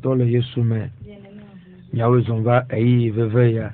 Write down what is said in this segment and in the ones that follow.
Tole Yesume Nyawe Zonga Eyi Veveya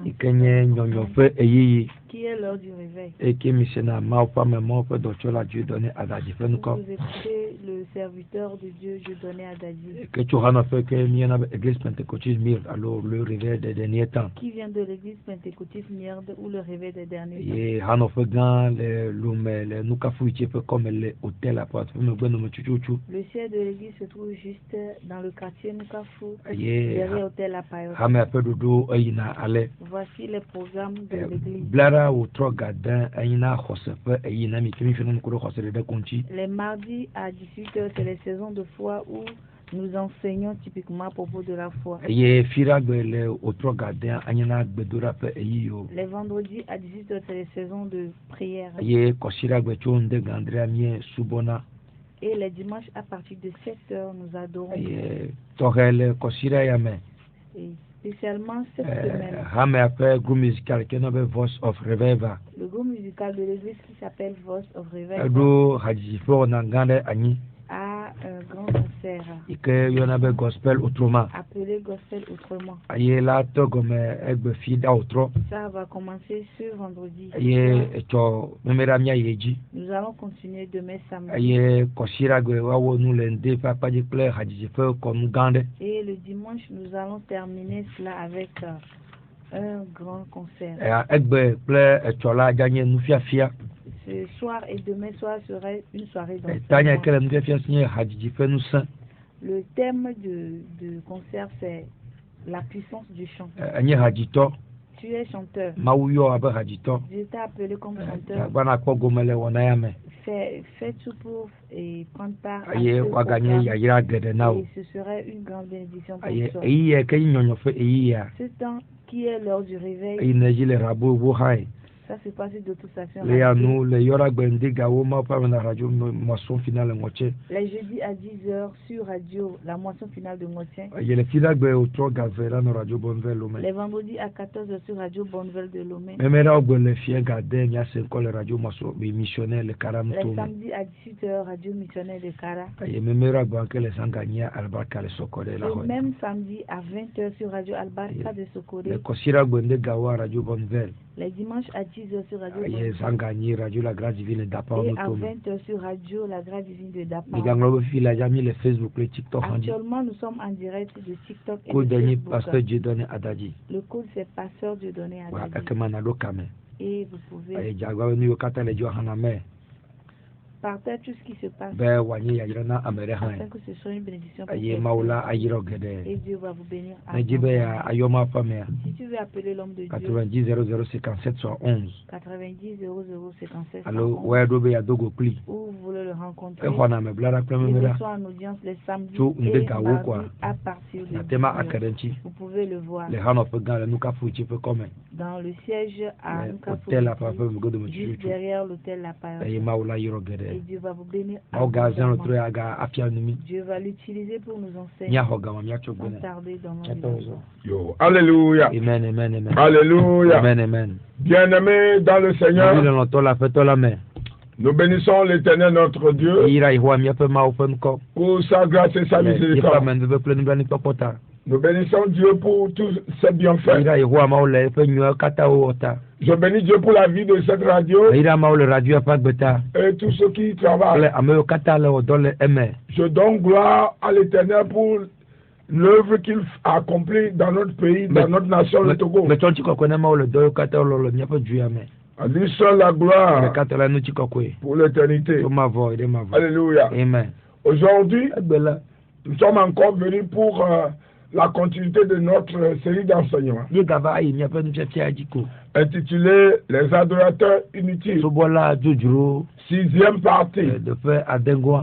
Ikenye Nyonyofe Eyi Qui est l'heure du réveil. Eke Misena Maupa Memope Dochola Dieu donné à Dadji Fenuko. Vous écoutez le serviteur de Dieu, je donnais à Dadji. Que tu as fait que Miana Église Pentecôtiste Myrde, alors le réveil des derniers temps. Qui vient de l'église Pentecôtiste Myrde ou le réveil des derniers temps. Et Hanofe Gan, les Lume, les Nukafouichi, comme les hôtels à Pointe, me bonne me chuchu. Le siège de l'église se trouve juste dans le quartier Nukafou, derrière hôtel à Payotte. Hame a peu de dos, Aina Ale. Voici les programmes de l'église. Blara ou Trogadin, Aina Hosepe, Aina Mitrimifin Kuro Hosere de Conchi. Les mardis à 18h, c'est les saisons de foi où nous enseignons typiquement à propos de la foi. Les vendredis à 18h, c'est les saisons de prière. Et les dimanches à partir de 7h, nous adorons. Et spécialement cette semaine, le groupe musical Voice of Revival. Le groupe musical de l'église qui s'appelle Voice of Revival a un grand concert appelé Gospel Autrement. Ça va commencer ce vendredi. Nous allons continuer demain samedi. Et le dimanche, nous allons terminer cela avec un grand concert. Ce soir et demain soir serait une soirée d'enseignement. Le thème de concert, c'est la puissance du chant. Tu es chanteur. Dieu t'a appelé comme chanteur. Fais tout pour prendre part à ce programme. Et ce serait une grande bénédiction pour toi. Ce temps qui est l'heure du réveil. Ça se passe de toute façon. Les jeudis à 10h sur radio, la moisson finale de Moitien. Les vendredis à 14h sur radio Bonneville de Lomé. Les samedis à 18h radio missionnaire de Kara. Et même samedi à 20h sur radio Albarca de Socoré. Les dimanches à 10h sur radio et à 20h sur radio La Grâce Divine de Dapa. Actuellement, nous sommes en direct de TikTok et de Facebook. Le code c'est Pasteur Dieudonné Adadi. Et vous pouvez partager tout ce qui se passe afin que ce soit une bénédiction pour vous. Et Dieu va vous bénir. Si tu veux appeler l'homme de Dieu, 90 00 57 71. 90 00 57 71. Ou vous voulez le rencontrer. Il soit en audience les samedis et mardis à partir de 10h. Vous pouvez le voir dans le siège à Nukafou, juste derrière l'hôtel La Payotte. Et Dieu va vous bénir. Dieu va l'utiliser pour nous enseigner. Sans tarder dans nos Alléluia. Amen, amen, amen. Alléluia. Amen, amen. Bien-aimés dans le Seigneur, nous bénissons l'Éternel notre Dieu pour sa grâce et sa miséricorde. Nous bénissons Dieu pour tous ses bienfaits. Je bénis Dieu pour la vie de cette radio et tous ceux qui y travaillent. Je donne gloire à l'Éternel pour l'œuvre qu'il a accomplie dans notre pays, dans notre nation, le Togo. À lui seul la gloire pour l'éternité. Alléluia. Amen. Aujourd'hui, nous sommes encore venus pour la continuité de notre série d'enseignements intitulée Les adorateurs inutiles. 6e partie.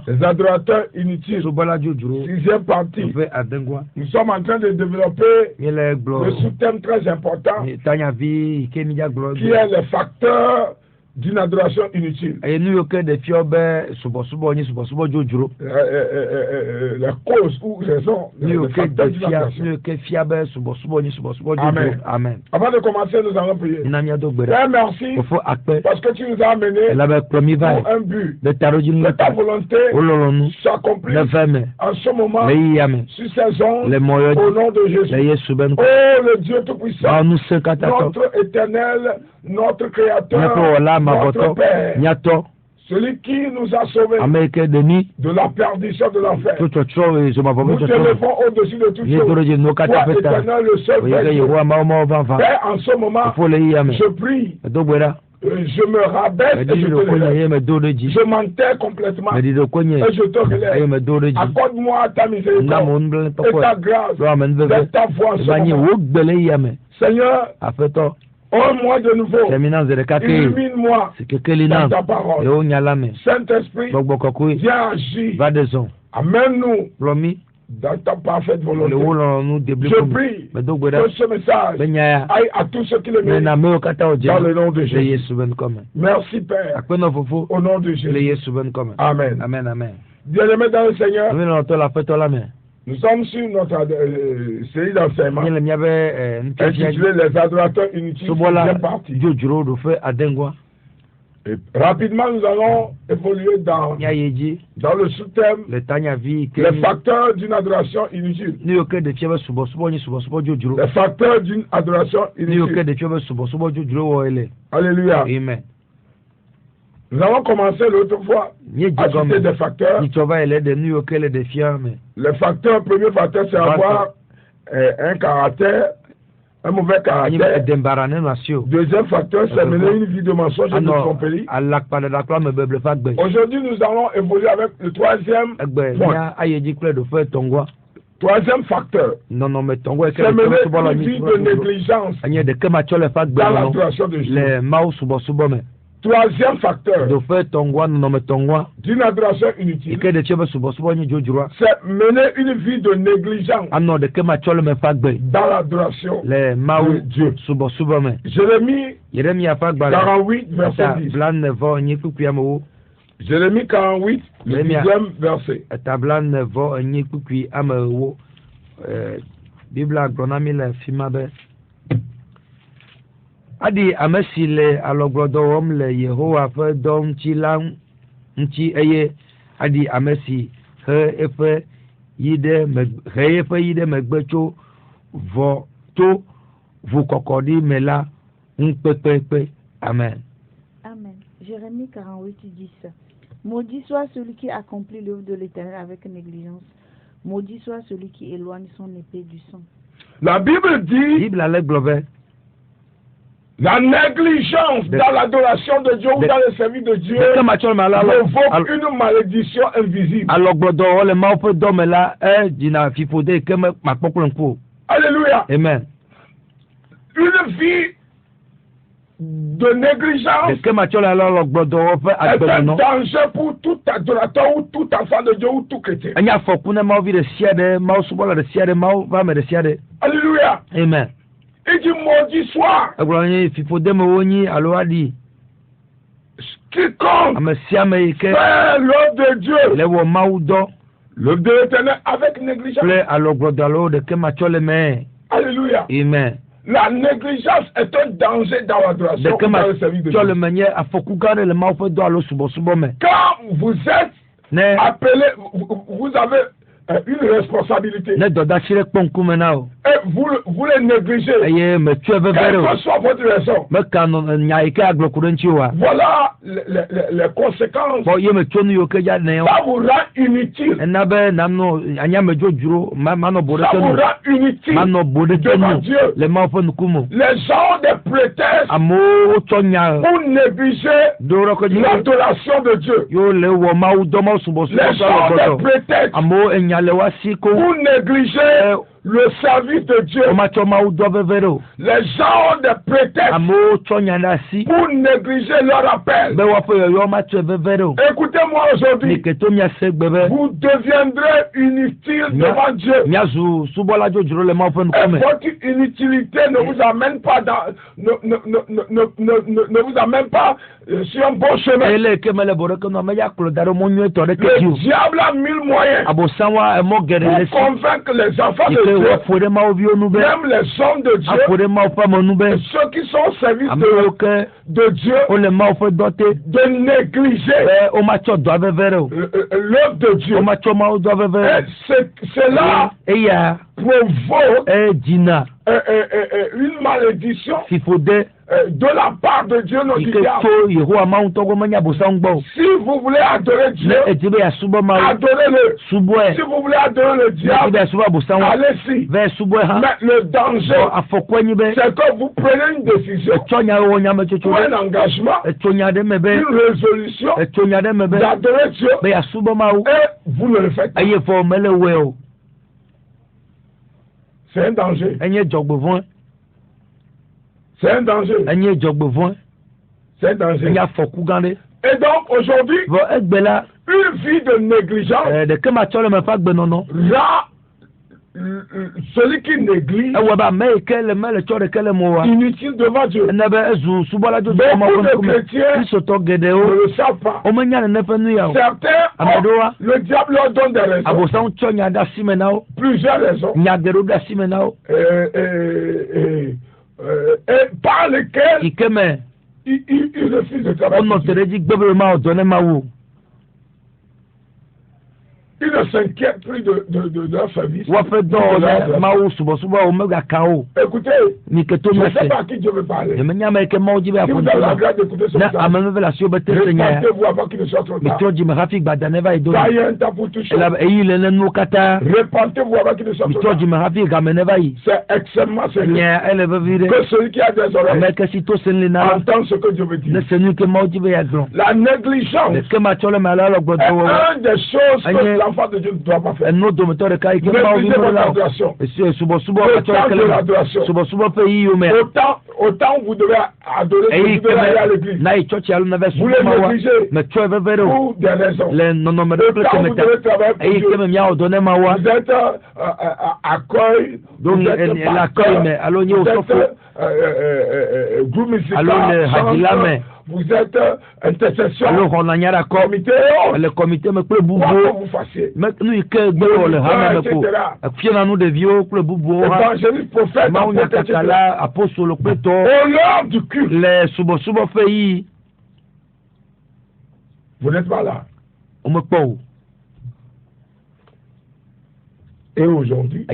Les adorateurs inutiles. 6e partie. Nous sommes en train de développer le sous-thème très important qui est les facteurs d'une adoration inutile. La cause ou raison de facteur d'une adoration. Amen. Amen. Avant de commencer, nous allons prier. Père, merci parce que tu nous as amenés pour un but. Que ta volonté s'accomplit en ce moment sur ces ondes au nom de Jésus. Oh, le Dieu Tout-Puissant, notre éternel, notre Créateur, notre Père, celui qui nous a sauvés de la perdition de l'enfer. Nous te levons au-dessus de toutes choses. Toi, éternel, le seul Père, en ce moment, je prie. Je me rabaisse et je te relève. Je m'enterre complètement et je te relève. Accorde-moi ta miséricorde et ta grâce de ta voix en ce moment. Seigneur, moi de nouveau, illumine-moi dans ta parole. Saint-Esprit, viens agir. Amène-nous dans ta parfaite volonté. Je prie que ce message aille à tous ceux qui le méritent dans le nom de Jésus. Merci Père, au nom de Jésus. Amen. Bien-aimés dans le Seigneur, nous sommes sur notre série d'enseignements intitulée Les adorateurs inutiles, 6e partie. Et rapidement, nous allons évoluer dans le sous-thème les facteurs d'une adoration inutile. Les facteurs d'une adoration inutile. Alléluia. Amen. Nous avons commencé l'autre fois à citer des facteurs. Le facteur, premier facteur, c'est avoir un caractère, un mauvais caractère. Deuxième facteur, c'est mener une vie de mensonge et de tromperie. Aujourd'hui, nous allons évoluer avec le troisième point. Troisième facteur, c'est mener une vie de négligence dans l'adoration de Jésus. Troisième facteur d'une adoration inutile, c'est mener une vie de négligence dans l'adoration de Dieu. Jérémie 48, verset 10. Jérémie 48, le 10e verset. Adi amesi le alogrodowom le Yehowa fe dom la nti eye adi amesi he efe yide megbecho vo to vous kokodi mela unpepepe. Amen. Amen. Jérémie 48, 10. Maudit soit celui qui accomplit l'œuvre de l'Éternel avec négligence. Maudit soit celui qui éloigne son épée du sang. La Bible dit la négligence dans l'adoration de Dieu ou dans le service de Dieu provoque une malédiction invisible. Alléluia. Amen. Une vie de négligence est un danger pour tout adorateur ou tout enfant de Dieu ou tout chrétien. Alléluia. Amen. Il dit maudit soit quiconque fait l'œuvre de Dieu, l'œuvre de l'Éternel avec négligence. Alléluia. Amen. La négligence est un danger dans l'adoration dans le service de Dieu. Quand vous êtes appelé, vous avez une responsabilité. Et vous les négligez. Quelle que soit votre raison. Voilà les conséquences. Ça vous rend inutile. Ça vous rend inutile devant Dieu. Les gens des prétextes pour négliger l'adoration de Dieu. Les gens des prétextes pour négliger le service de Dieu. Les gens ont des prétextes pour négliger leur appel. Écoutez-moi aujourd'hui. Vous deviendrez inutile devant Dieu. Et votre inutilité ne vous amène pas ne vous amène pas sur un bon chemin. Le diable a mille moyens pour convaincre les enfants de Dieu, même les hommes de Dieu, ceux qui sont au service de Dieu, de négliger l'œuvre de Dieu. Et cela provoque une malédiction de la part de Dieu, notre diable. Si vous voulez adorer Dieu, adorez-le. Si vous voulez adorer le diable, allez-y. Mais le danger, c'est que vous prenez une décision, ou un engagement, une résolution d'adorer Dieu, et vous ne le faites pas. C'est un danger. C'est un danger. C'est un danger. Et donc aujourd'hui, une vie de négligence, là, celui qui néglige, inutile devant Dieu. Beaucoup de chrétiens ne le savent pas. Certains, le diable leur donne des raisons. Plusieurs raisons. Et par lesquelles il refuse de travailler. Ils ne s'inquiètent plus de leur service. Écoutez, je ne sais pas à qui Dieu veut parler. Si vous avez la grâce d'écouter ce message, répentez-vous avant qu'il ne soit trop tard. Taillez un temps pour toucher. Répentez-vous avant qu'il ne soit trop tard. C'est extrêmement sérieux. Que celui qui a des oreilles entende ce que Dieu veut dire. La négligence est une des choses que l'enfant de Dieu ne doit pas faire. Négligez votre adoration. Le temps de l'adoration. Autant vous devez adorer, vous devez aller à l'église. Vous le négligez pour des raisons. Autant vous devez travailler pour Dieu. Vous êtes accueil, vous êtes groupe musical, vous êtes intercession, comité, le comité me plaît beaucoup. Vous fassiez. Évangéliste, prophète, au l'heure du culte, vous n'êtes pas là. Et aujourd'hui,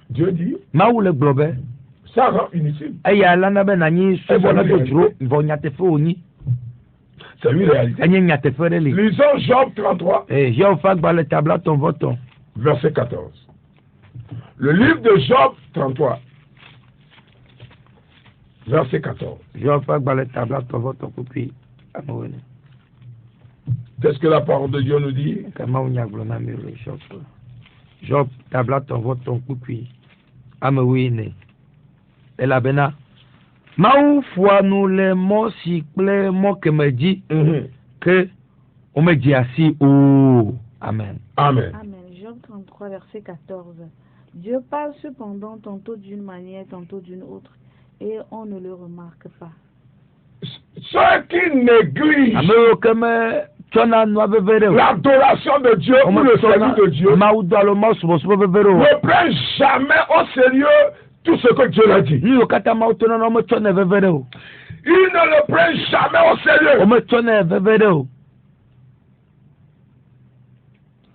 Dieu dit, ça rend inutile. C'est une réalité. Lisons Job 33, verset 14. Le livre de Job 33, verset 14. Qu'est-ce que la parole de Dieu nous dit? Job tabla ton vote ton coupi amewine ela bena mau foi nous les mots si plaît mo que me dit que on me dit ainsi oh amen. Amen. Amen. Job 33 verset 14. Dieu parle cependant tantôt d'une manière tantôt d'une autre et on ne le remarque pas. Ceux qui négligent l'adoration de Dieu ou le service de Dieu ne prennent jamais au sérieux tout ce que Dieu a dit. Ils ne le prennent jamais au sérieux.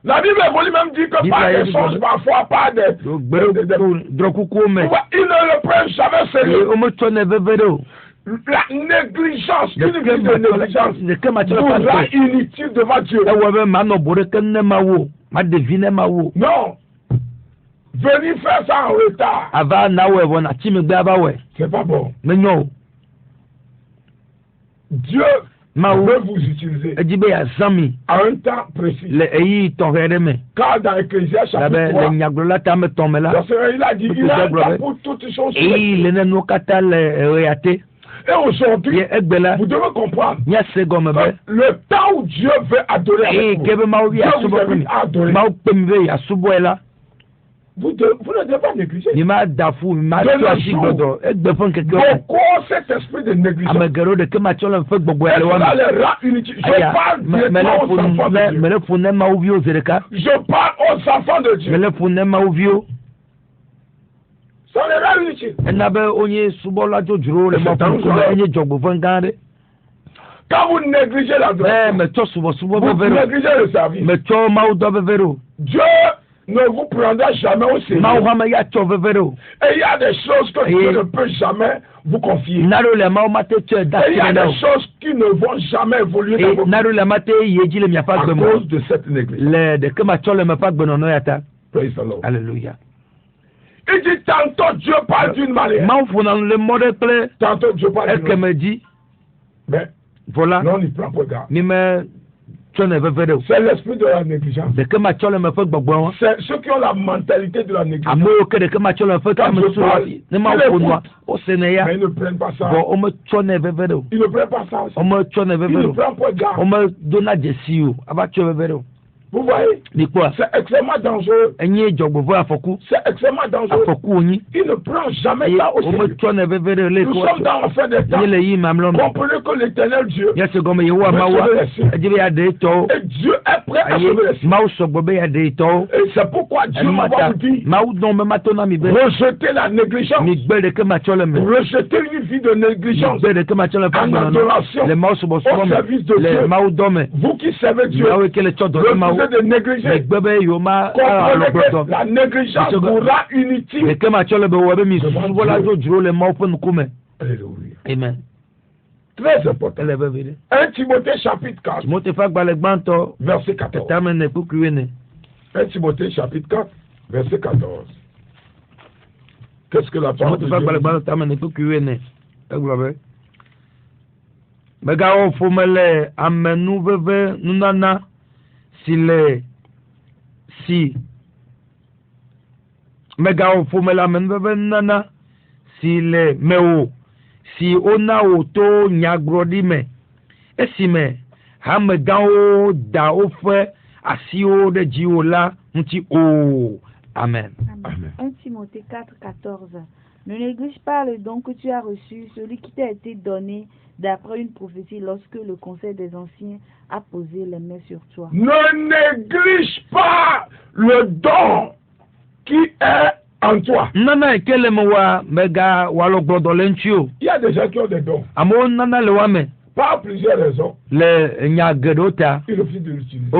La Bible même dit que par des choses, parfois par des... Ils ne le prennent jamais au sérieux. La négligence, une vie de négligence, vous rend inutile devant Dieu. Non. Venir faire ça en retard. C'est pas bon. Dieu veut vous utiliser à un temps précis. Car dans Ecclésiaste chapitre 3, il a dit, il a un temps pour toutes choses. Et aujourd'hui, vous devez comprendre que le temps où Dieu veut adorer avec vous, Dieu vous invite à adorer. Vous ne devez pas négliger. Beaucoup cet esprit de négligence. Je parle directement aux enfants de Dieu. Je parle aux enfants de Dieu. Ça les rend inutiles. Quand vous négligez l'adoration, vous négligez le service. Dieu ne vous prendra jamais au sérieux. Et il y a des choses que Dieu ne peut jamais vous confier. Et il y a des choses qui ne vont jamais évoluer dans vos vies à cause de cette négligence. Praise the Lord. Alléluia. Il dit tantôt Dieu parle d'une manière. Tantôt Dieu parle d'une manière. Mais voilà. Non, il prend pour garde. C'est l'esprit de la négligence. C'est ceux qui ont la mentalité de la négligence. Mais ils ne prennent pas ça. Ils ne prennent pas ça aussi. Ils ne prennent pas garde. Vous voyez? C'est extrêmement dangereux. C'est extrêmement dangereux. Il ne prend jamais ça au sérieux. Nous sommes dans la fin des temps. Comprenez que l'Éternel Dieu veut sauver les siens. Et Dieu est prêt à sauver les siens. Et c'est pourquoi Dieu va vous dire rejetez la négligence. Rejetez une vie de négligence en adoration au service de Dieu. Vous qui servez Dieu, refusez de négliger. Comprenez que la négligence vous rend inutile. Alléluia. Amen. Très important. 1 Timothée chapitre 4, verset 14. 1 Timothée chapitre 4, verset 14. Qu'est-ce que la parole de Dieu dit? Si ona oto nyagrodi me esime hamegao da ofe asio de jiola nti o amen. Amen. 1 Timothée 4:14. Ne néglige pas le don que tu as reçu, celui qui t'a été donné d'après une prophétie lorsque le conseil des anciens a posé les mains sur toi. Ne néglige pas le don qui est en toi. Il y a des gens qui ont des dons. Par plusieurs raisons. Ils refusent de l'utiliser.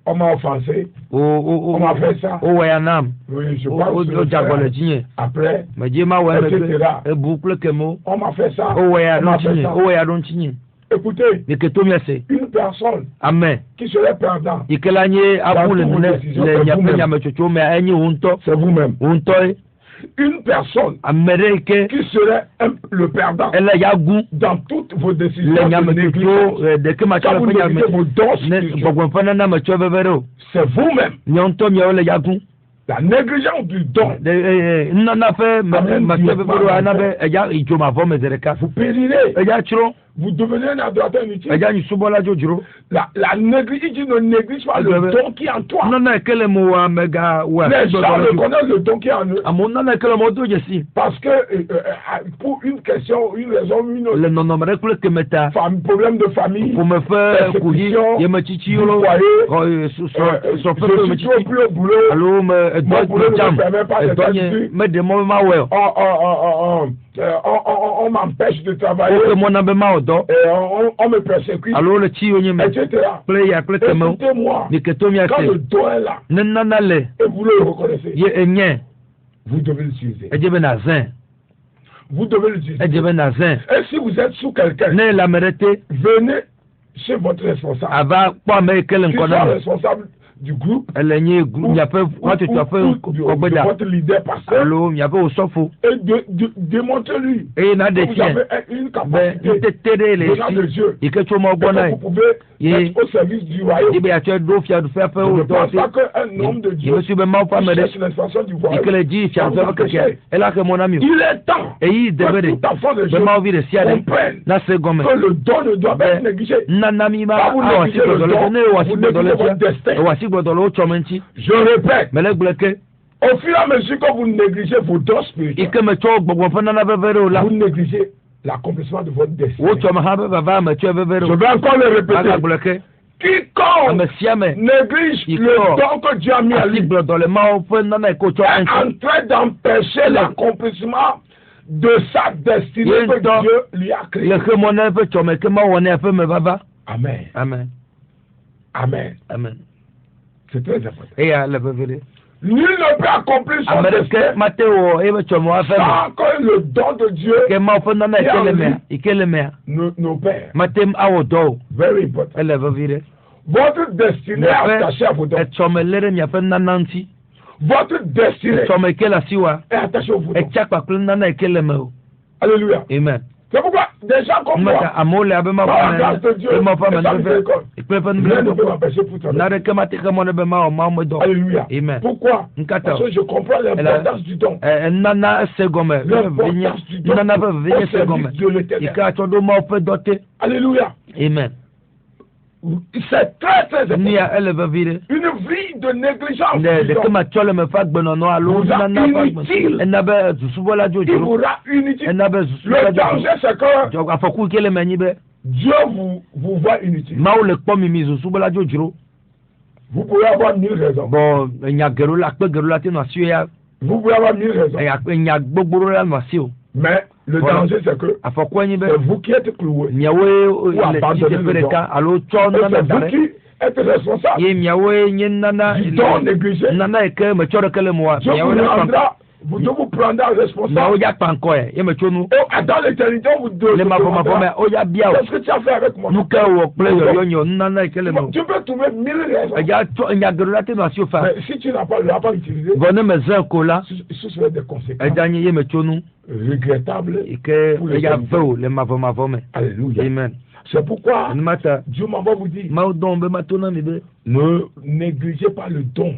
On m'a offensé. On m'a fait ça. Oui, je pense que après, etc. On m'a fait ça. On m'a fait ça. Écoutez, une personne qui serait perdante, c'est vous-même. Une personne qui serait le perdant dans toutes vos décisions quand vous négligez vos dons, c'est vous-même. La négligence du don. Vous périrez. Vous devenez un adorateur inutile. La négligence ne néglige pas le don qui est en toi. Les gens reconnaissent le don qui est en eux. Parce que pour une question, une raison, une autre, problème de famille, persécution, je suis trop plus au boulot, mon boulot ne me permet pas de faire on m'empêche de travailler, on me persécute, etc. Écoutez-moi, quand le don est là, et vous le reconnaissez, vous devez l'utiliser. Vous devez l'utiliser. Et si vous êtes sous quelqu'un, venez chez votre responsable. Qui soit responsable du groupe, ou de votre leader pasteur, et de démontrer-lui que vous avez une capacité venant de Dieu, et que vous pouvez être au service du royaume. Je ne pense pas qu'un homme de Dieu cherche l'expansion du royaume. Il est temps que tout enfant de Dieu comprenne que le don ne doit pas être négligé. Pas vous négligez le don, vous négligez votre destin. Je répète, au fur et à mesure que vous négligez vos dons spirituels, vous négligez l'accomplissement de votre destin. Je vais encore le répéter. Quiconque néglige le don que Dieu a mis à lui est en train d'empêcher l'accomplissement de sa destinée que Dieu lui a créée. Amen. Amen. Amen. Amen. C'est très important. Nul ne peut accomplir son destin sans que le don de Dieu n'opère. Very important. Votre destinée est attachée à vos dons. Votre destinée est attachée à vos dons. Alléluia. Amen. C'est pourquoi des gens comme moi, par la grâce de Dieu, et sa miséricorde, rien ne peut m'empêcher pour toi. Alléluia. Amen. Pourquoi? Parce que je comprends l'importance du don. L'importance du don au service de l'éternel. Alléluia. Amen. C'est très très important. Une vie de négligence vous rend inutile. Le danger c'est que Dieu vous voit inutile. Vous pouvez avoir 1000 raisons. Vous pouvez avoir 1000 raisons. Mais le danger c'est que c'est vous qui êtes cloué ou abandonné le don. C'est vous qui êtes responsable du don négligé. Dieu vous prendra responsable. Dans l'éternité, on vous demandera qu'est-ce que tu as fait avec moi. Tu peux trouver 1000 raisons. Mais si tu n'as pas utilisé, ce serait des conséquences regrettables pour les hommes. Alléluia. Amen. C'est pourquoi Dieu m'envoie vous dire ne négligez pas le don.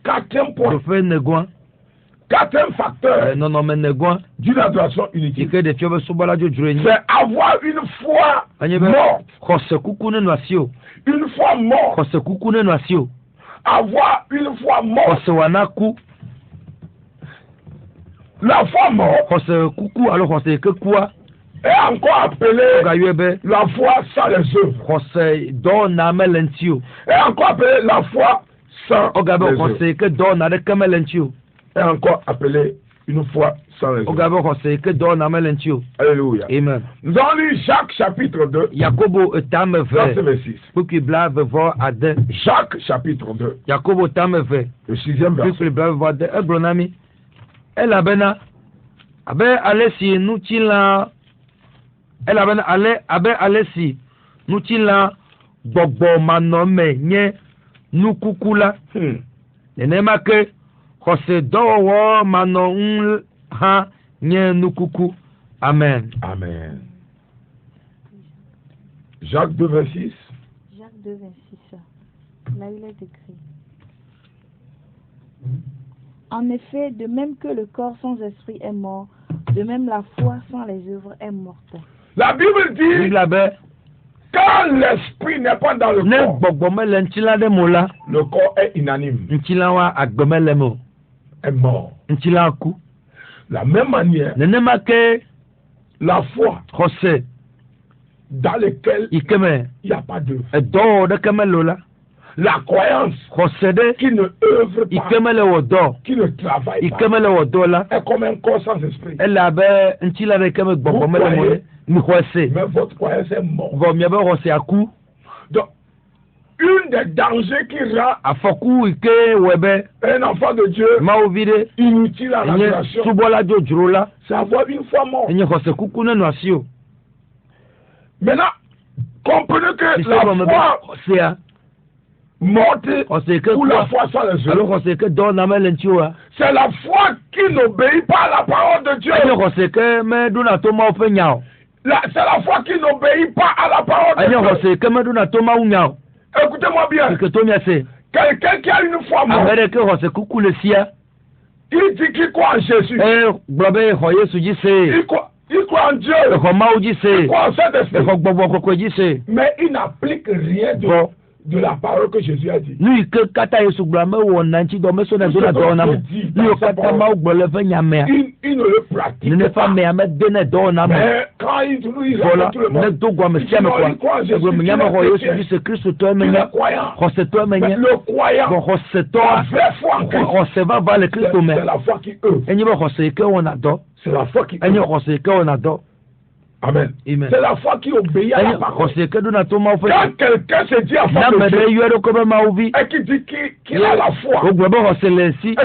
Quatrième point. Quatrième facteur d'une adoration inutile, c'est avoir une foi morte. Une foi morte. Avoir une foi morte. La foi morte est encore appelée la foi sans les œuvres. Est encore appelée la foi sans les œuvres. Est encore appelée une foi sans les œuvres. Alléluia. Amen. Nous allons lire Jacques chapitre 2, verset 6. Jacques chapitre 2, le 6e verset. Elabena abe alesi nutila elabena ale abe alesi nutila gbogbo manome nye nukukula nenema ke kose dowo mano ha nye nukuku. Amen. Amen. Jacques 2 26. Jacques 2 26. Là il est écrit. En effet, de même que le corps sans esprit est mort, de même la foi sans les œuvres est morte. La Bible dit, quand l'esprit n'est pas dans le corps, le corps est inanime, est mort. La même manière, la foi dans laquelle il n'y a pas d'œuvre. La croyance qui ne œuvre pas, qui ne travaille pas, est comme un corps sans esprit. Vous croyez, mais votre croyance est morte. Donc, une des dangers qui rend un enfant de Dieu inutile à l'adoration, c'est avoir une foi morte. Maintenant, comprenez que la foi morte ou la foi sans les œuvres, c'est la foi qui n'obéit pas à la parole de Dieu. C'est la foi qui n'obéit pas à la parole de Dieu. Écoutez-moi bien. Quelqu'un qui a une foi morte, il dit qu'il croit en Jésus. Il croit en Dieu. Il croit en Saint-Esprit. Mais il n'applique rien de la parole que Jésus a dit. Il ne le pratique pas. Mais quand il regarde tout le monde, il croit en Jésus, il est croyant. Mais le croyant, la vraie foi en Christ, c'est la foi qui œuvre. C'est la foi qui œuvre. Amen. C'est la foi qui obéit à la parole. Quand quelqu'un se dit à foi de Dieu et qui dit qu'il a la foi et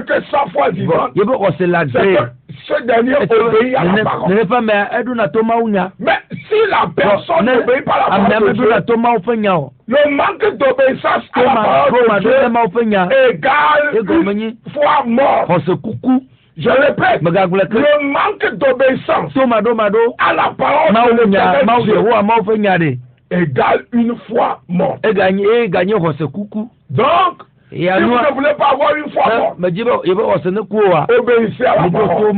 que sa foi est vivante, c'est que ce dernier obéit à la parole. Mais si la personne n'obéit pas à la parole de Dieu, le manque d'obéissance à la parole de Dieu égale une foi morte. Je répète, le manque d'obéissance à la parole de Dieu égale une foi morte. Donc, si vous ne voulez pas avoir une foi morte, obéissez à la parole.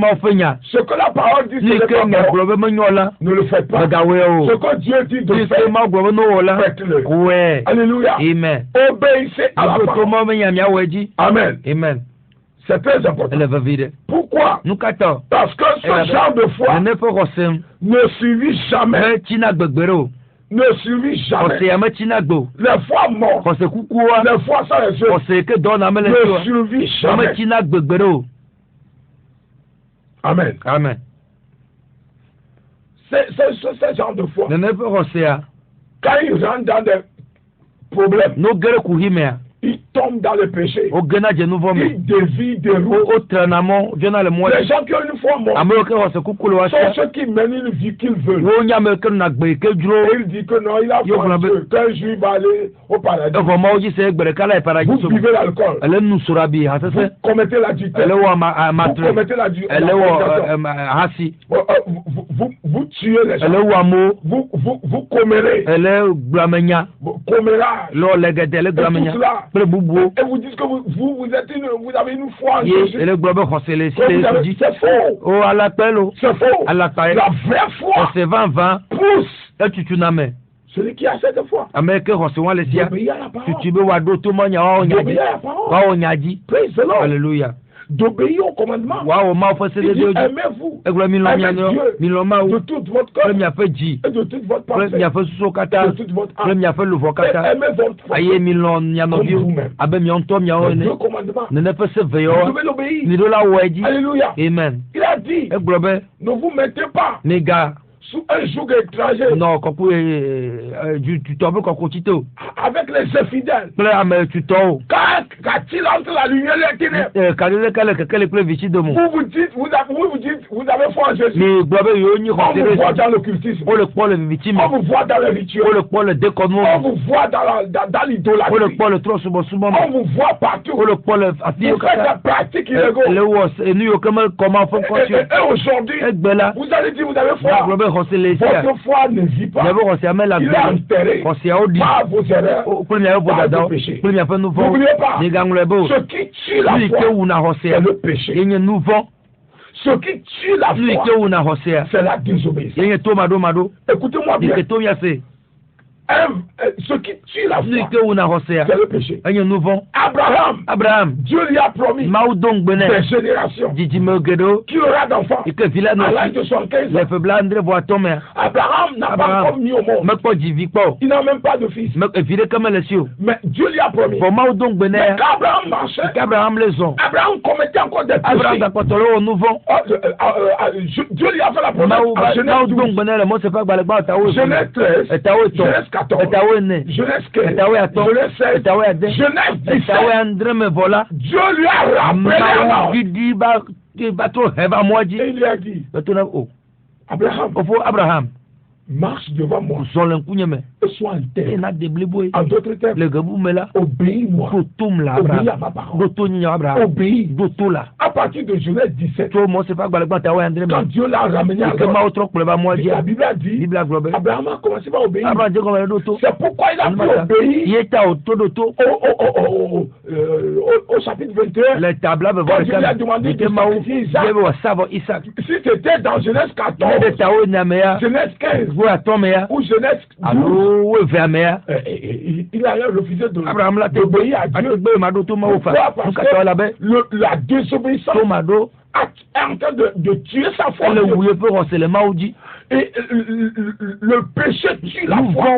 Ce que la parole dit, ne le faites pas. Ce que Dieu dit de faire, faites-le. Alléluia. Obéissez à la parole. Amen. C'est très important. Pourquoi? Parce que ce genre de foi ne suivit jamais. Ne suivit jamais. Les foi mortes, les foi sans les œuvres, ne suivit jamais. Amen. C'est ce genre de foi. Quand il rentre dans des problèmes, il tombe dans le péché. Il dévie des routes. Les gens qui ont une foi morte sont ceux qui mènent une vie qu'ils veulent. Et il dit que non, il a foi en Dieu. Qu'un juif va aller au paradis. Vous buvez l'alcool. Vous commettez l'adultère. Vous commettez vous tuez les gens. Vous commérez. Commérage. Et vous dites que vous avez une foi en Jésus. C'est faux. C'est faux. La vraie foi pousse celui qui a cette foi. D'obéir à la parole. Praise the Lord. Alléluia. D'obéir au commandement. Aimez-vous. Aimez Dieu de toute votre cœur et de toute votre pensée, de toute votre âme. Aimez votre foi comme vous-même. Les deux commandements. Vous devez l'obéir. Alléluia. Amen. Il a dit, ne vous mettez pas sous un joug étranger avec les infidèles. Qu'a-t-il entre la lumière et les ténèbres? Vous dites, vous avez foi en Jésus. On vous voit dans l'occultisme. On vous voit dans le rituel. On vous voit dans l'idolâtrie. On vous voit partout. Vous faites des pratiques illégales. Et aujourd'hui, vous allez dire, vous avez foi. Votre foi ne vit pas. Il est enterré par vos erreurs, par vos péchés. N'oubliez pas, ce qui tue la foi, c'est le péché. Ce qui tue la foi, c'est la désobéissance. Écoutez-moi bien. Ce qui tue la foi, c'est le péché. Abraham, Dieu lui a promis des générations qui aura d'enfants à l'âge de 75 ans. Abraham n'a pas encore mis au monde. Il n'a même pas de fils. Mais Dieu lui a promis. Mais qu'Abraham marchait, Abraham commettait encore des péchés. Dieu lui a fait la promesse en Genèse 12, Genèse 13, Genèse 14, Genèse 15, Genèse 16, Genèse 17. Dieu lui a rappelé et il lui a dit, Abraham, marche devant moi. Et sois en terre. En d'autres termes, obéis-moi. Obéis à ma parole. Obéis. À partir de Genèse 17, quand Dieu l'a ramené à l'ordre, la Bible a dit, Abraham a commencé par obéir. C'est pourquoi il a pu obéir au chapitre 21. Quand Dieu lui a demandé de sacrifier Isaac. Si c'était dans Genèse 14, Genèse 15 ou Genèse 12, il a refusé d'obéir à Dieu. Pourquoi? Parce que la désobéissance est en train de tuer sa foi. Et le péché tue la foi.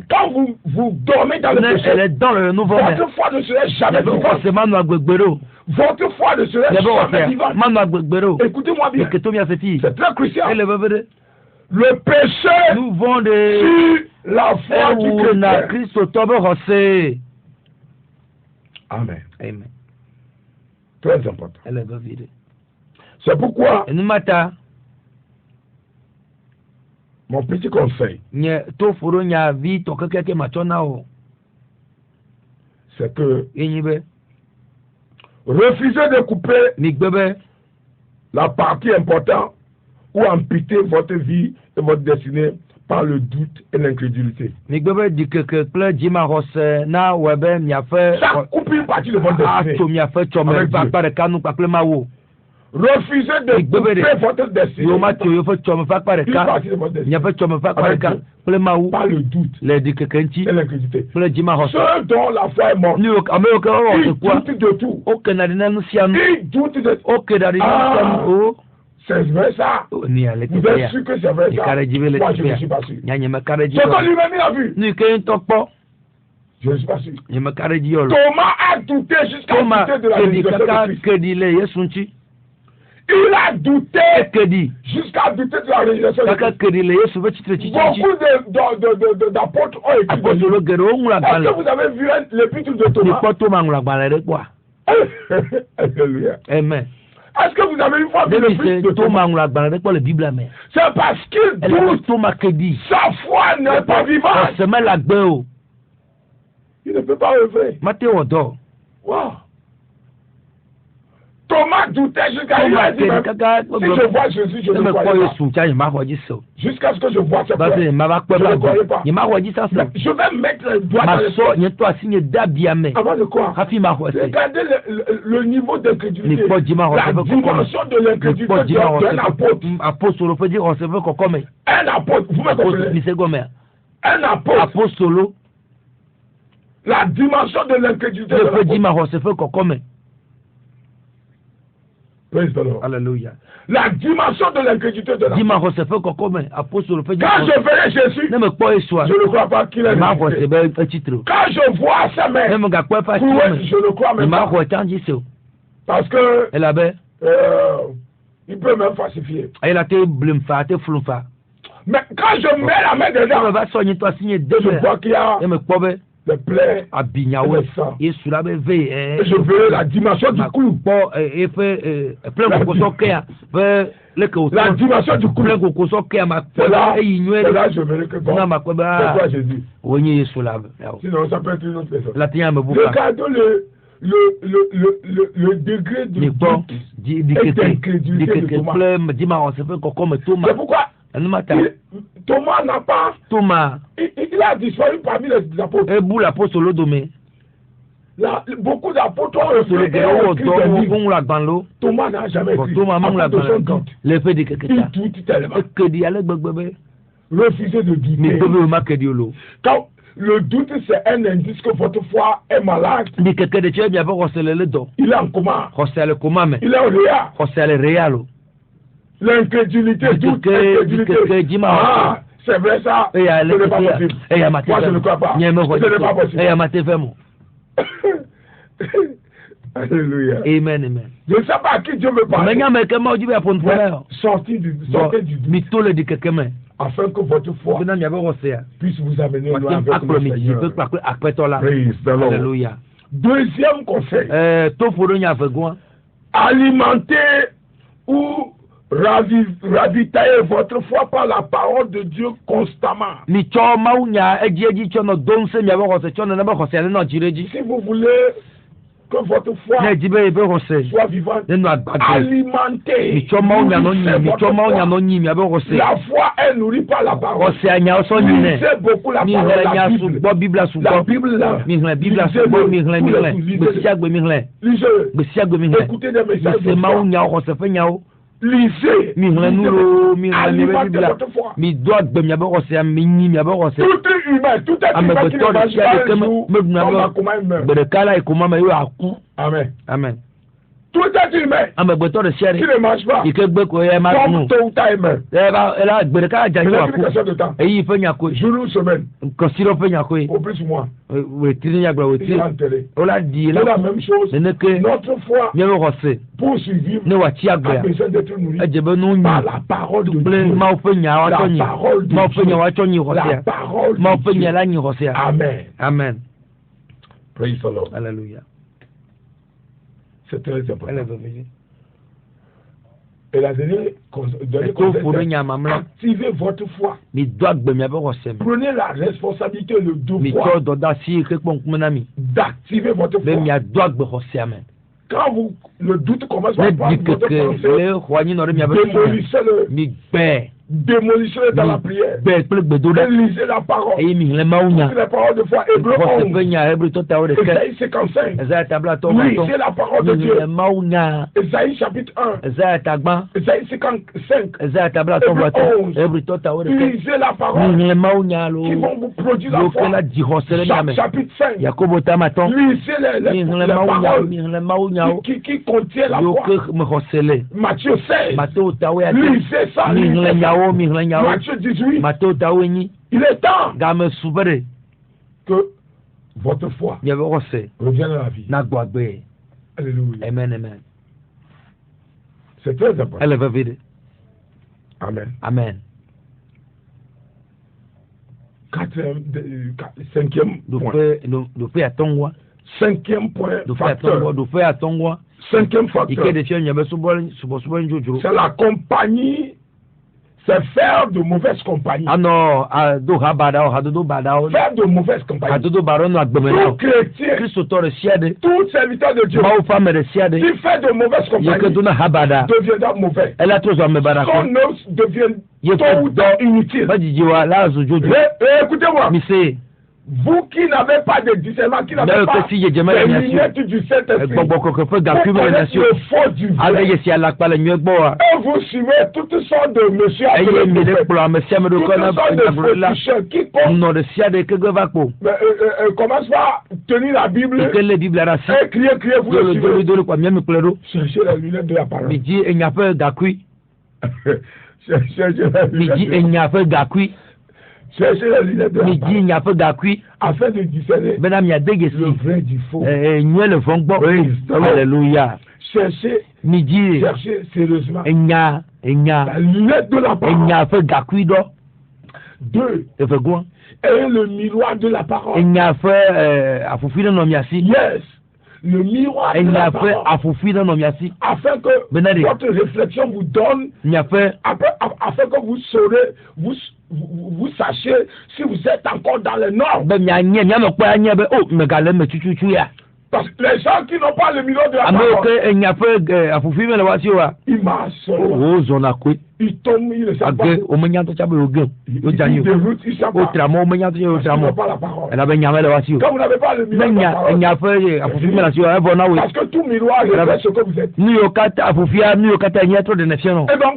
Quand vous dormez dans le péché, votre foi ne serait jamais vivante. Votre foi ne serait jamais vivante. Écoutez-moi bien. C'est très crucial. Le péché tue la foi du chrétien. Amen. Très important. C'est pourquoi mon petit conseil, c'est que refusez de couper la partie importante ou amputer votre vie et votre destinée par le doute et l'incrédulité. Ça coupe une partie de votre destinée. Refusez de couper votre destinée. Une partie de votre destinée. Par le doute et l'incrédulité. Ceux dont la foi est morte, ils doutent de tout. Ils doutent de tout. C'est vrai ça. Vous êtes sûr que c'est vrai ça? Moi, je ne suis pas sûr. C'est que lui-même il a vu. Je ne suis pas sûr. Thomas a douté jusqu'à douter de la résurrection de Christ. Il a douté jusqu'à douter de la résurrection de Christ. Beaucoup d'apôtres ont écrit. Est-ce que vous avez vu l'épître de Thomas? Alléluia. Amen. Est-ce que vous avez une fois vu l'épître de Thomas? C'est parce qu'il doute. Sa foi n'est pas vivante. Il ne peut pas œuvrer. Wow. Thomas doutait jusqu'à il a dit, si je vois Jésus, je ne le croyais pas. Jusqu'à ce que je vois ses preuves, je ne le croyais pas. Je vais mettre le doigt dans le sol avant de croire. Regardez le niveau d'incrédulité, la dimension de l'incrédulité d'un apôtre. Un apôtre, vous me comprenez? Un apôtre. La dimension de l'incrédulité de l'apôtre. Praise the Lord. Alléluia. La dimension de l'incrédulité de l'apôtre. Quand je verrai Jésus, je ne crois pas qu'il est ressuscité. Quand je vois sa mère, je ne crois même pas. Parce que il peut même falsifier. Mais quand je mets la main dedans, je vois qu'il y a des plaies et le sang. Et je veux la dimension du clou. La dimension du clou. C'est là je verrai que bon, c'est toi Jésus. Sinon ça peut être une autre personne. Regardons le degré de doute et d'incrédulité de Thomas. C'est pourquoi Thomas n'a pas. Il a disparu parmi les apôtres. Beaucoup d'apôtres ont écrit des livres. Thomas n'a jamais écrit. Il doute tellement. Refusez de douter. Quand le doute, c'est un indice que votre foi est malade. Il est en coma. Il est au réa. L'incrédulité, doute, incrédulité. Ah, c'est vrai ça. Ce n'est pas possible. Moi, je ne crois pas. Ce n'est pas possible. Alléluia. Amen. Je ne sais pas à qui Dieu me parle. Sortez du doute. Afin que votre foi puisse vous amener loin avec le Seigneur. Praise the Lord. Alléluia. Deuxième conseil. Alimenter ou Ravitaillez votre foi par la parole de Dieu constamment. Si vous voulez que votre foi soit vivante, alimentée. La foi est nourrie par la parole. Lisez beaucoup la parole, la Bible. La Bible là. Lisez. Écoutez des messages de foi. Lisez. Alimentez votre foi. Tout humain qui ne mange pas un jour, on va comment il meurt. Amen. Amen. Tout être humain qui ne mange pas, comme tôt ou tard il meurt. Il a une question de temps. Jour ou semaine. Au plus moi. Il est enterré. C'est la même chose. Notre foi, pour survivre, a besoin d'être nourrie par la parole de Dieu. La parole de Dieu. Amen. Amen. Praise the Lord. Alléluia. C'est très important. Et la dernière conseil, activez votre foi. Prenez la responsabilité et le devoir d'activer votre foi. Quand le doute commence à prendre votre pensée, démolissez-le dans la prière. Et lisez la parole. Lisez la parole de foi. Hébreu 11. Esaïe 55. Lisez la parole de Dieu. Esaïe chapitre 1. Esaïe 55. Hébreu 11. Lisez la parole qui vont vous produire la foi. Chapitre 5. Lisez les paroles qui contiennent la foi. Matthieu 16. Lisez ça. Matthieu 18. Il est temps que votre foi revienne à la vie. Alléluia. Amen. C'est très important. Amen. Amen. Cinquième point. Cinquième point. Cinquième facteur. C'est la compagnie. C'est faire de mauvaise compagnie. Faire de mauvaise compagnie. Tout chrétien, tout serviteur de Dieu, qui fait de mauvaise compagnie, deviendra mauvais. Son œuvre devient tôt ou tard inutile. Écoutez-moi. Vous qui n'avez pas de discernement, qui n'avez pas de lunettes du Saint-Esprit, vous connaissez le faux du vrai. Et vous suivez toutes sortes de messieurs qui commencent par tenir la Bible et crier, vous le suivez. Cherchez la lunette de la parole. Cherchez la lunette cherchez la lunette de la parole afin de discerner le vrai du faux. Alléluia. Cherchez sérieusement la lunette de la parole. 2. Et le miroir de la parole. Yes. Le miroir de la parole. Afin que votre réflexion vous donne, afin que vous saurez, vous sachiez si vous êtes encore dans les normes. Parce que les gens qui n'ont pas le miroir de la parole, ils marchent seulement. Ils tombent, ils ne savent pas. Ils déroutent, ils savent pas. Ils n'ont pas la parole. Quand vous n'avez pas le miroir de la parole, parce que tout miroir reflète ce que vous êtes. Et donc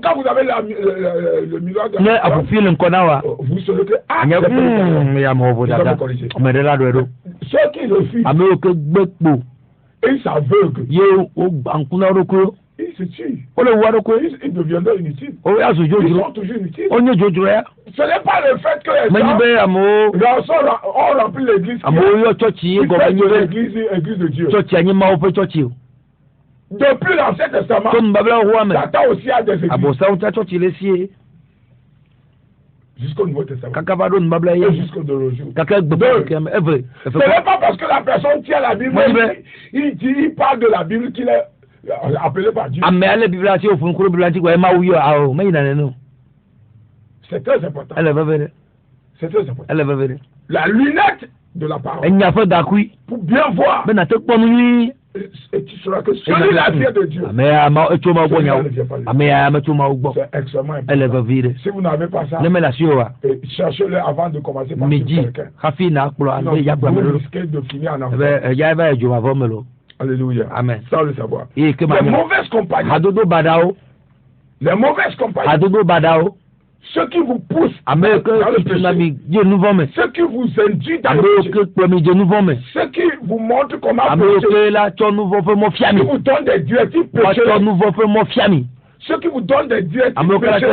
quand vous avez le miroir de la parole, vous saurez que ceux qui refusent, et ils s'aveuglent, ils se tuent. Ils deviendront inutiles. Ils sont toujours inutiles. Ce n'est pas le fait que les gens ont rempli l'église. L'église de Dieu. Depuis l'Ancien Testament, Satan aussi a des églises. Jusqu'au Nouveau Testament. Et jusqu'au de nos jours. Ce n'est pas parce que la personne tient la Bible, il parle de la Bible qu'il est appelé par Dieu. C'est très important. C'est très important. La lunette de la parole. Pour bien voir. Et tu sauras que celui-là vient de Dieu. C'est extrêmement important. Si vous n'avez pas ça, cherchez-le avant de commencer par quelqu'un. Sinon, vous risquez de finir en enfer. Alléluia. Amen. Sans le savoir. Les mauvaises compagnies. Les mauvaises compagnies. Ceux qui vous poussent dans le péché, ceux qui vous induisent dans le péché, ceux qui vous montrent comment pécher, ceux qui vous donnent des directives péchées, ceux qui vous donnent des directives péchées,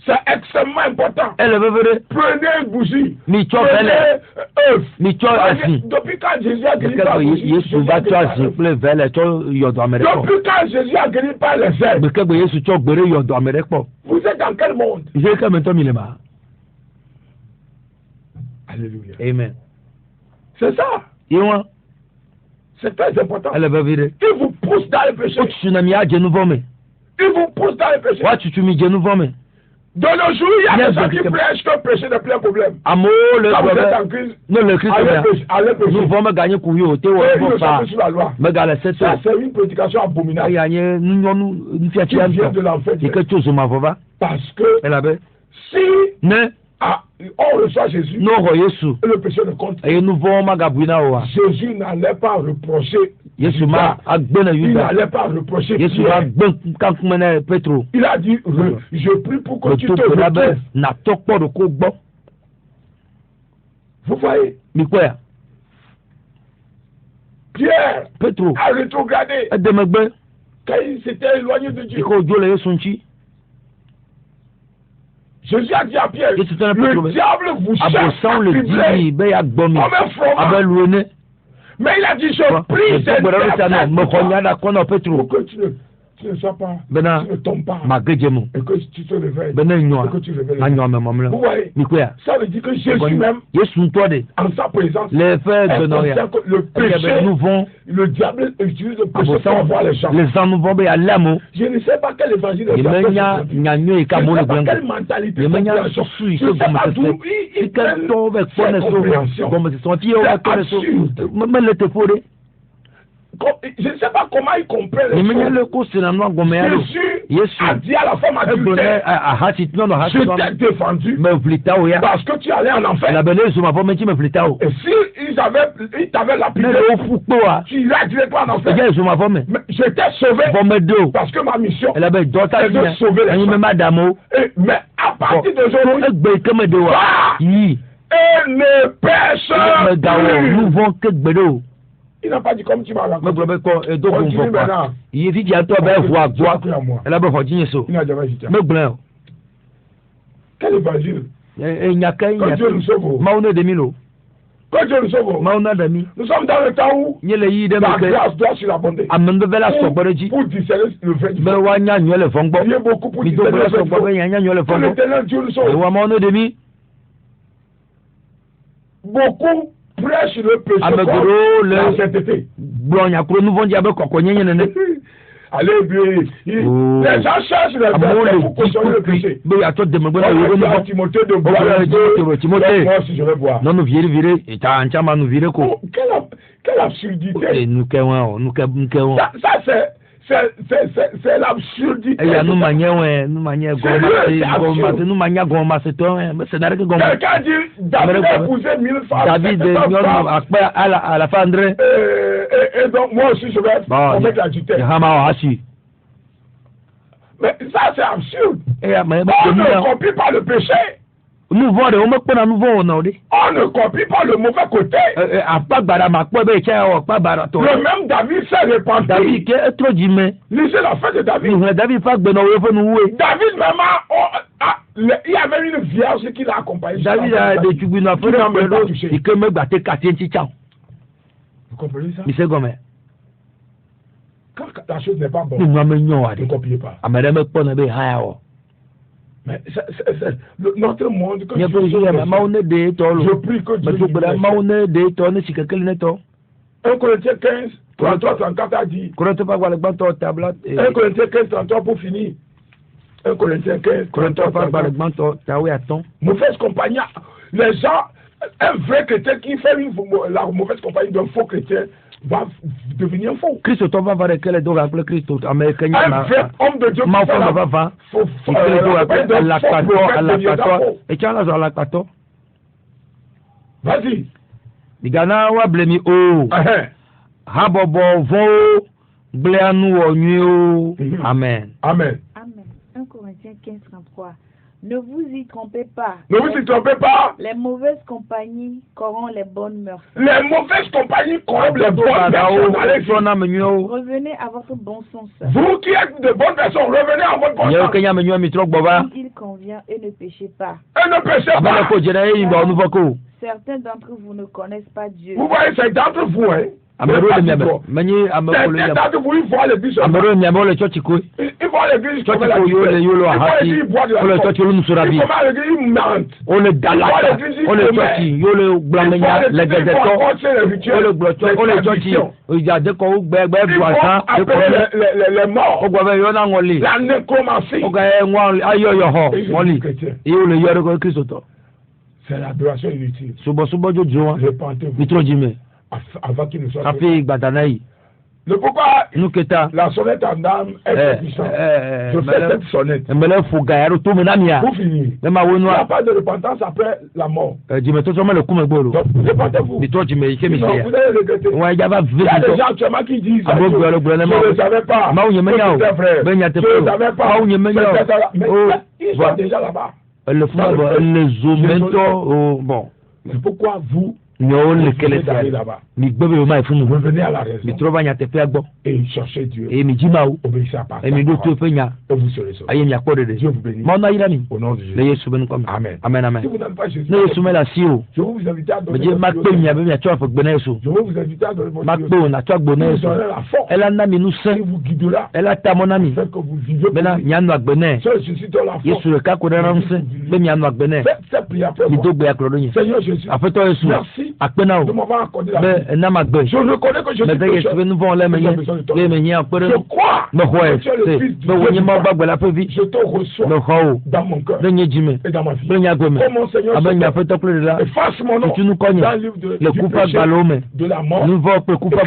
c'est extrêmement important. Prenez une bougie, prenez œuf. Depuis quand Jésus a guéri par bougie, depuis quand Jésus a guéri par les ailes, vous êtes dans quel monde? Alléluia. Amen. C'est ça. C'est très important. Il vous pousse dans le péché. Il vous pousse dans le péché. De nos jours, il y a des gens qui prêchent que le péché n'est plus un problème. Quand vous êtes en crise, allez pécher. Ils ne sont plus sous la loi. Ça, c'est une prédication abominable qui vient de l'enfer. Parce que si on reçoit Jésus, le péché ne compte pas. Jésus n'allait pas reprocher. Il n'allait pas reprocher. Il a dit, je prie pour que tu te retrouves. Vous voyez? Pierre a rétrogradé quand il s'était éloigné de Dieu. Jésus a dit à Pierre, le diable vous cherche à tripler comme un fromage. Mais il a dit, je prie pour que tu ne sois pas, tu ne tombes pas, et que tu te réveilles, et que tu réveilles. Vous voyez, ça veut dire que Jésus même, en sa présence, le péché, le diable utilise le péché pour avoir les gens. Je ne sais pas quel évangile est fait, je ne sais pas quelle mentalité je ne sais pas d'où ils prennent cette compréhension. Je ne sais pas comment ils comprennent les choses. Jésus a dit à la femme adultère, je t'ai défendu parce que tu allais en enfer. Et si ils t'avaient lapidé, tu irais directement en enfer. Mais je t'ai sauvé parce que ma mission est de sauver les gens. Mais à partir d'aujourd'hui, et ne pêche plus. Il n'a pas dit comme tu m'as raconté. Continue maintenant. Il n'a jamais dit. Quel évangile? Quand Dieu nous sauve. Quand Dieu nous sauve. Nous sommes dans le temps où la grâce doit surabonder. Pour discerner le vrai du faux. Il y a beaucoup pour discerner le vrai du faux. Que l'éternel Dieu nous sauve. Beaucoup prêche le péché comme la sainteté. Allez, bien. Les gens cherchent les versets pour cautionner le péché. Timothée de boire un peu. Moi aussi, je vais boire. Quelle absurdité. Ça, c'est l'absurdité. Quelqu'un dit David a épousé 1000 femmes. Et donc moi aussi je vais commettre l'adultère. Mais ça c'est absurde. On ne copie pas le péché. On ne copie pas le mauvais côté. Le même David s'est répandu. Lisez la fin de David. David même il y avait une vierge qui l'a accompagné. Vous comprenez ça? Quand la chose n'est pas bonne, ne copiez pas. Mais c'est notre monde que je prie que Dieu 1 Corinthiens 15, 33, 34 a dit. 1 Corinthiens 15, 33 pour finir. 1 Corinthiens 15, 33, 34. Mauvaise compagnie. Les gens, un vrai chrétien qui fait la mauvaise compagnie d'un faux chrétien va devenir faux. Christ va voir quel est donc après Christ. Un vrai homme de Dieu qui fait la faux. Vas-y. Digana wa blemi o. Habobo vo bleanu onyu. Amen. Amen. Amen. 1 Corinthiens 15, 33. Ne vous y trompez pas. Ne vous y trompez pas. Les mauvaises compagnies corrompent les bonnes mœurs. Les mauvaises compagnies corrompent les bonnes mœurs. Revenez à votre bon sens. Vous qui êtes de bonnes personnes, revenez à votre bon sens. Il convient et ne péchez pas. Et ne péchez pas. Certains d'entre vous ne connaissent pas Dieu. Vous voyez, c'est d'entre vous, hein. Certains d'entre vous, ils voient l'église. Ils voient l'église. Ils voient l'église. Ils les morts. La nécromancie. C'est l'adoration inutile. Repentez-vous. Avant qu'il ne soit le pourquoi la sonnette en âme est puissante. Je fais cette sonnette. Pour finir. Il n'y a pas de repentance après la mort. Donc, répentez-vous. Sinon, vous allez regretter. Il y a des gens actuellement qui disent je ne le savais pas. Je ne le savais pas. Mais ils sont déjà là-bas. Bon. C'est pourquoi vous revenez à la raison et cherchez Dieu. Obéissez à parole. Et vous serez sauvés. Dieu vous bénisse. Au nom de Jésus. Amen. Amen. Si vous n'avez pas Jésus, je vais vous inviter à donner votre vie. Je vais vous inviter à donner votre vie. Vous aurez la force. Et vous guidera. Afin que vous viviez pour lui. Seul Jésus donne la force. Faites cette prière après moi. Seigneur Jésus, merci de m'avoir accordé la vie. Je reconnais que je suis pécheur. Je crois que tu es le Fils du Dieu. Je te reçois dans mon cœur et dans ma vie. Oh mon Seigneur, efface mon nom dans le livre du péché, de la mort. Écris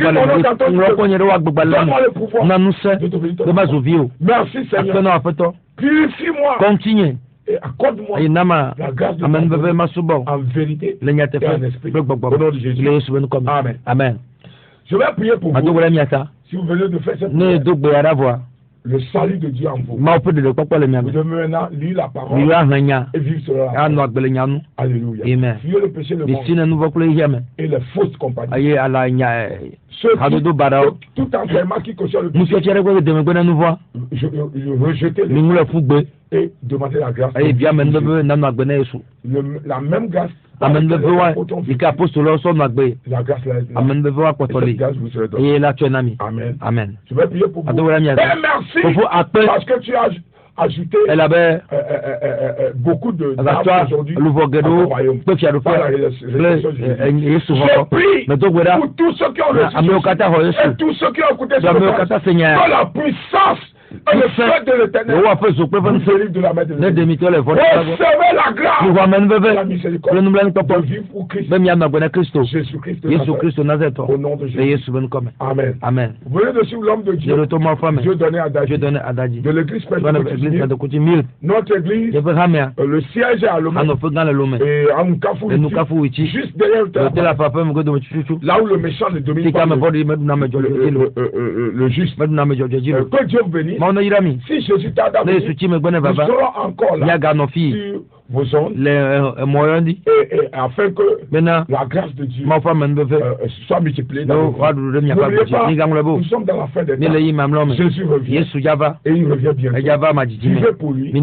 mon nom dans ton livre. Donne-moi le pouvoir de devenir ton enfant. Merci Seigneur. Purifie-moi. Et accorde-moi la grâce de ton en vérité et en esprit. Au nom de Jésus. Amen. Amen. Je vais prier pour vous. Si vous venez de faire cette prière, le salut de Dieu en vous. Vous devez maintenant lire la parole et vivre cela. Alléluia. Fuyez le péché, le monde et les fausses compagnies. Tout enseignement qui cautionne le péché, je rejetais et demander la grâce. La même grâce. La grâce vous serait donnée. Amen. Je vais prier pour vous. Merci parce que tu as ajouté beaucoup de aujourd'hui à ton royaume. Je prie pour tous ceux qui ont reçu et tous ceux qui ont écouté ce message, que la puissance et le feu de l'éternel vous délivre de la main de l'ennemi. Recevez la grâce, la miséricorde de vivre pour Christ. Jésus-Christ Nazareth. Au nom de Jésus. Amen. Vous venez de suivre l'homme de Dieu. Dieu donné à Daji. De l'église Pentecôtiste. Notre église, le siège est à Lomé. Et à Nkafu, juste derrière le là où le méchant ne domine pas le juste. Que Dieu vous bénisse. Si Jésus t'a donné, nous serons encore là sur vos ondes et afin que la grâce de Dieu soit multipliée dans vos vies. N'oubliez pas, nous sommes dans la fin des temps. Jésus revient et il revient bientôt. Vivez pour lui.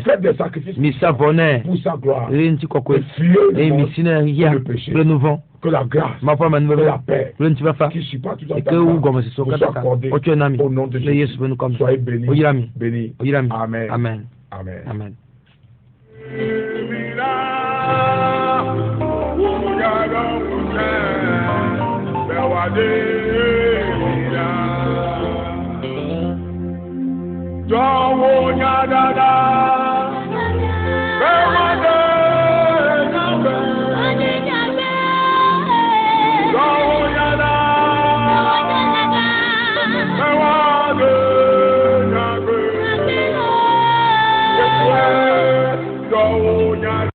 Faites des sacrifices pour sa gloire. Et fuyez le péché. Que la grâce, que la paix, qui ne suit pas tout en temps, vous soit accordée au nom de Jésus. Soyez bénis. Amen. Amen.